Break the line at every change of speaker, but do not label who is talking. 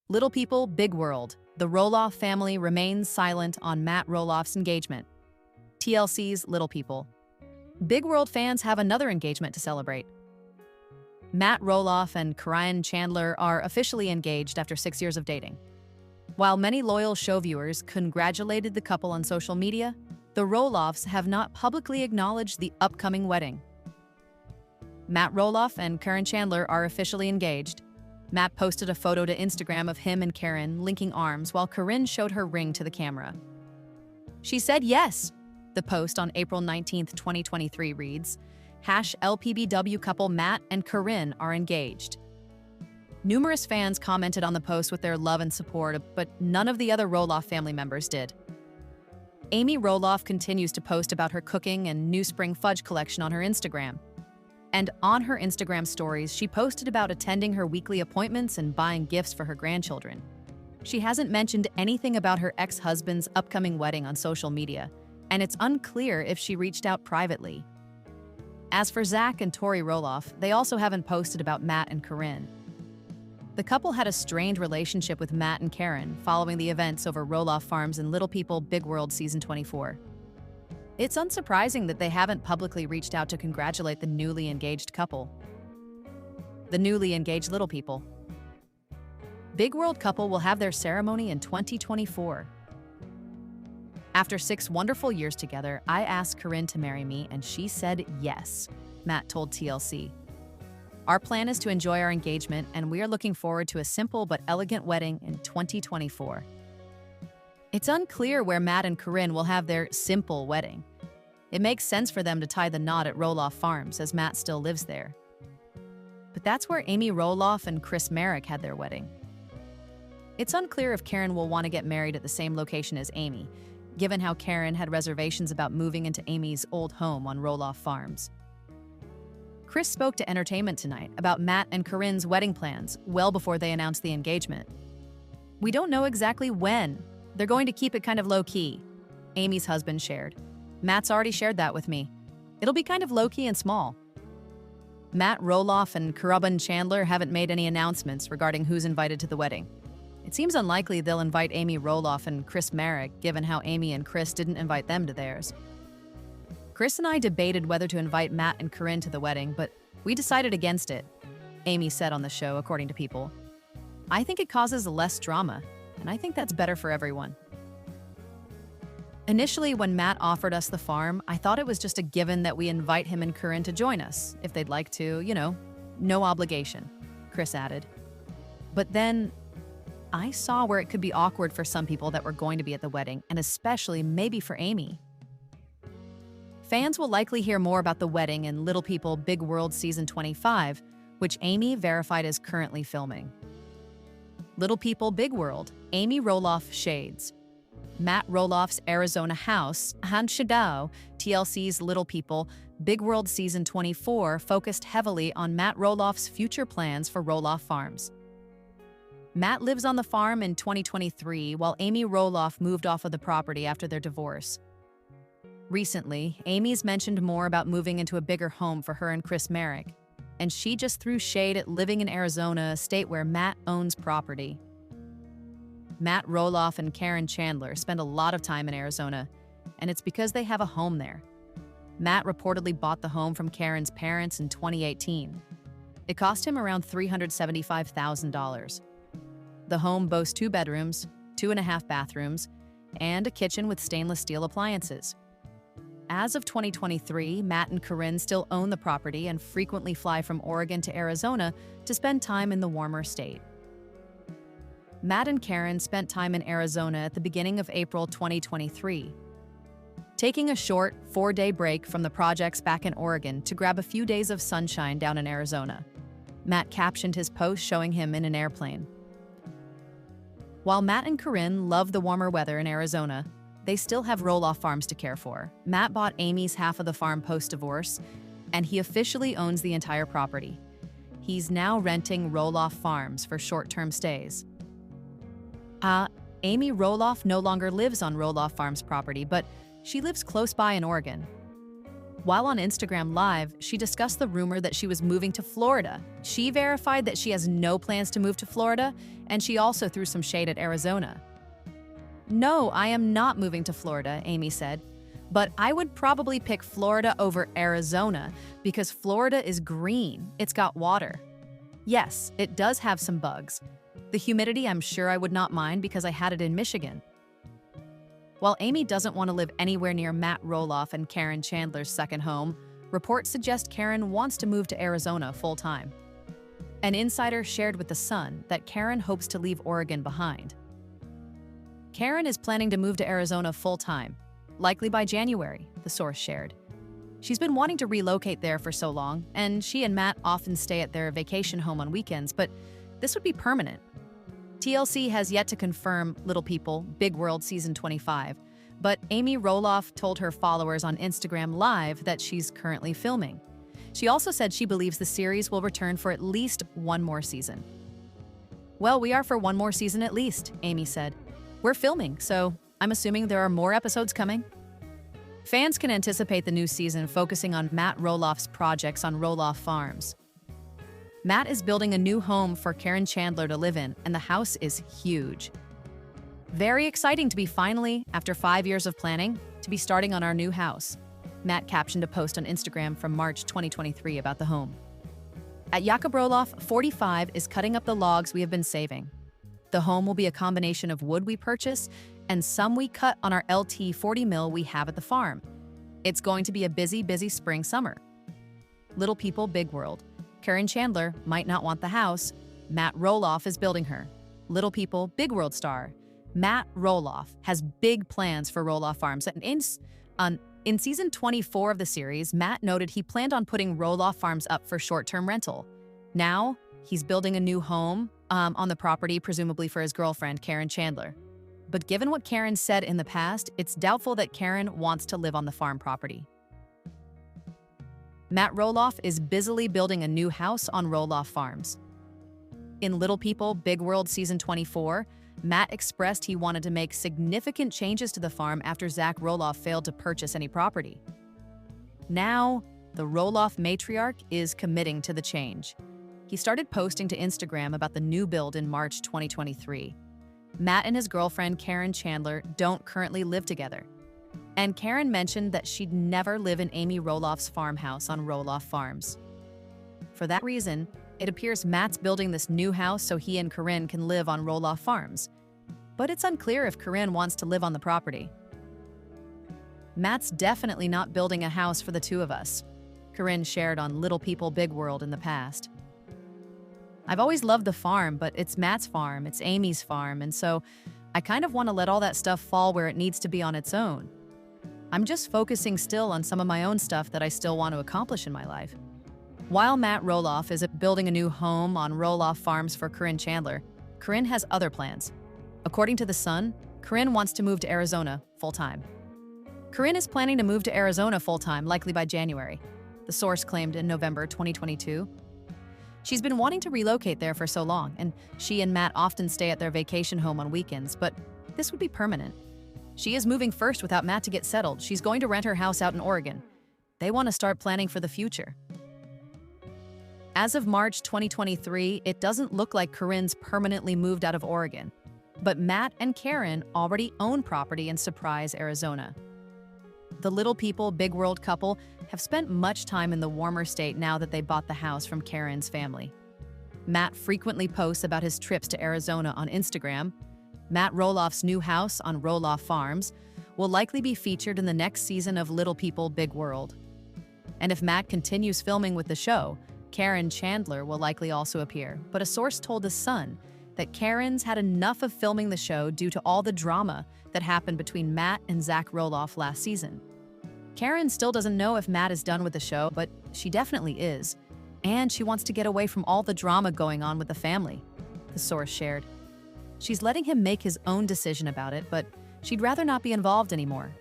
Little People, Big World. The Roloff family remains silent on Matt Roloff's engagement. TLC's Little People. Big World fans have another engagement to celebrate. Matt Roloff and Caryn Chandler are officially engaged after 6 years of dating. While many loyal show viewers congratulated the couple on social media, the Roloffs have not publicly acknowledged the upcoming wedding. Matt Roloff and Caryn Chandler are officially engaged. Matt posted a photo to Instagram of him and Caryn linking arms while Caryn showed her ring to the camera. She said yes. The post on April 19, 2023 reads, #LPBW couple Matt and Caryn are engaged. Numerous fans commented on the post with their love and support, but none of the other Roloff family members did. Amy Roloff continues to post about her cooking and new spring fudge collection on her Instagram. And on her Instagram stories, she posted about attending her weekly appointments and buying gifts for her grandchildren. She hasn't mentioned anything about her ex-husband's upcoming wedding on social media, and it's unclear if she reached out privately. As for Zach and Tori Roloff, they also haven't posted about Matt and Caryn. The couple had a strained relationship with Matt and Caryn following the events over Roloff Farms and Little People, Big World Season 24. It's unsurprising that they haven't publicly reached out to congratulate the newly engaged couple. The newly engaged Little People. Big World couple will have their ceremony in 2024. After 6 wonderful years together, I asked Caryn to marry me and she said yes, Matt told TLC. Our plan is to enjoy our engagement and we are looking forward to a simple but elegant wedding in 2024. It's unclear where Matt and Caryn will have their simple wedding. It makes sense for them to tie the knot at Roloff Farms as Matt still lives there. But that's where Amy Roloff and Chris Marek had their wedding. It's unclear if Caryn will want to get married at the same location as Amy, given how Caryn had reservations about moving into Amy's old home on Roloff Farms. Chris spoke to Entertainment Tonight about Matt and Caryn's wedding plans well before they announced the engagement. "We don't know exactly when. They're going to keep it kind of low-key," Amy's husband shared. "Matt's already shared that with me. It'll be kind of low-key and small." Matt Roloff and Caryn Chandler haven't made any announcements regarding who's invited to the wedding. It seems unlikely they'll invite Amy Roloff and Chris Marek, given how Amy and Chris didn't invite them to theirs. "Chris and I debated whether to invite Matt and Caryn to the wedding, but we decided against it," Amy said on the show, according to People. "I think it causes less drama, and I think that's better for everyone. Initially, when Matt offered us the farm, I thought it was just a given that we invite him and Caryn to join us, if they'd like to, no obligation," Chris added. "But then I saw where it could be awkward for some people that were going to be at the wedding, and especially maybe for Amy." Fans will likely hear more about the wedding in Little People, Big World Season 25, which Amy verified is currently filming. Little People, Big World, Amy Roloff shades. Matt Roloff's Arizona house, Hanshidao, TLC's Little People, Big World Season 24 focused heavily on Matt Roloff's future plans for Roloff Farms. Matt lives on the farm in 2023 while Amy Roloff moved off of the property after their divorce. Recently, Amy's mentioned more about moving into a bigger home for her and Chris Marek, and she just threw shade at living in Arizona, a state where Matt owns property. Matt Roloff and Caryn Chandler spend a lot of time in Arizona, and it's because they have a home there. Matt reportedly bought the home from Caryn's parents in 2018. It cost him around $375,000. The home boasts 2 bedrooms, 2.5 bathrooms, and a kitchen with stainless steel appliances. As of 2023, Matt and Caryn still own the property and frequently fly from Oregon to Arizona to spend time in the warmer state. Matt and Caryn spent time in Arizona at the beginning of April 2023, taking a short 4-day break from the projects back in Oregon to grab a few days of sunshine down in Arizona. Matt captioned his post showing him in an airplane. While Matt and Caryn love the warmer weather in Arizona, they still have Roloff Farms to care for. Matt bought Amy's half of the farm post-divorce, and he officially owns the entire property. He's now renting Roloff Farms for short-term stays. Amy Roloff no longer lives on Roloff Farms property, but she lives close by in Oregon. While on Instagram Live, she discussed the rumor that she was moving to Florida. She verified that she has no plans to move to Florida, and she also threw some shade at Arizona. "No, I am not moving to Florida," Amy said. "But I would probably pick Florida over Arizona because Florida is green. It's got water. Yes, it does have some bugs. The humidity I'm sure I would not mind because I had it in Michigan." While Amy doesn't want to live anywhere near Matt Roloff and Caryn Chandler's second home, reports suggest Caryn wants to move to Arizona full-time. An insider shared with The Sun that Caryn hopes to leave Oregon behind. Caryn is planning to move to Arizona full-time, likely by January, the source shared. She's been wanting to relocate there for so long, and she and Matt often stay at their vacation home on weekends, but this would be permanent. TLC has yet to confirm Little People, Big World Season 25, but Amy Roloff told her followers on Instagram Live that she's currently filming. She also said she believes the series will return for at least one more season. "Well, we are for one more season at least," Amy said. "We're filming, so I'm assuming there are more episodes coming." Fans can anticipate the new season focusing on Matt Roloff's projects on Roloff Farms. Matt is building a new home for Caryn Chandler to live in, and the house is huge. "Very exciting to be finally, after 5 years of planning, to be starting on our new house," Matt captioned a post on Instagram from March 2023 about the home. At Jakob Roloff, 45, is cutting up the logs we have been saving. The home will be a combination of wood we purchase and some we cut on our LT 40 mill we have at the farm. It's going to be a busy spring-summer. Little People, Big World. Caryn Chandler might not want the house. Matt Roloff is building her. Little People, Big World star. Matt Roloff has big plans for Roloff Farms. In season 24 of the series, Matt noted he planned on putting Roloff Farms up for short-term rental. Now, he's building a new home on the property, presumably for his girlfriend, Caryn Chandler. But given what Caryn said in the past, it's doubtful that Caryn wants to live on the farm property. Matt Roloff is busily building a new house on Roloff Farms. In Little People, Big World Season 24, Matt expressed he wanted to make significant changes to the farm after Zach Roloff failed to purchase any property. Now, the Roloff matriarch is committing to the change. He started posting to Instagram about the new build in March 2023. Matt and his girlfriend, Caryn Chandler, don't currently live together. And Caryn mentioned that she'd never live in Amy Roloff's farmhouse on Roloff Farms. For that reason, it appears Matt's building this new house so he and Caryn can live on Roloff Farms. But it's unclear if Caryn wants to live on the property. "Matt's definitely not building a house for the two of us," Caryn shared on Little People, Big World in the past. "I've always loved the farm, but it's Matt's farm, it's Amy's farm, and so I kind of want to let all that stuff fall where it needs to be on its own. I'm just focusing still on some of my own stuff that I still want to accomplish in my life." While Matt Roloff is building a new home on Roloff Farms for Caryn Chandler, Caryn has other plans. According to The Sun, Caryn wants to move to Arizona full-time. Caryn is planning to move to Arizona full-time, likely by January, the source claimed in November 2022. She's been wanting to relocate there for so long, and she and Matt often stay at their vacation home on weekends, but this would be permanent. She is moving first without Matt to get settled. She's going to rent her house out in Oregon. They want to start planning for the future. As of March 2023, it doesn't look like Caryn's permanently moved out of Oregon. But Matt and Caryn already own property in Surprise, Arizona. The Little People, Big World couple have spent much time in the warmer state now that they bought the house from Caryn's family. Matt frequently posts about his trips to Arizona on Instagram. Matt Roloff's new house on Roloff Farms will likely be featured in the next season of Little People, Big World. And if Matt continues filming with the show, Caryn Chandler will likely also appear. But a source told The Sun that Caryn's had enough of filming the show due to all the drama that happened between Matt and Zach Roloff last season. Caryn still doesn't know if Matt is done with the show, but she definitely is. And she wants to get away from all the drama going on with the family, the source shared. She's letting him make his own decision about it, but she'd rather not be involved anymore.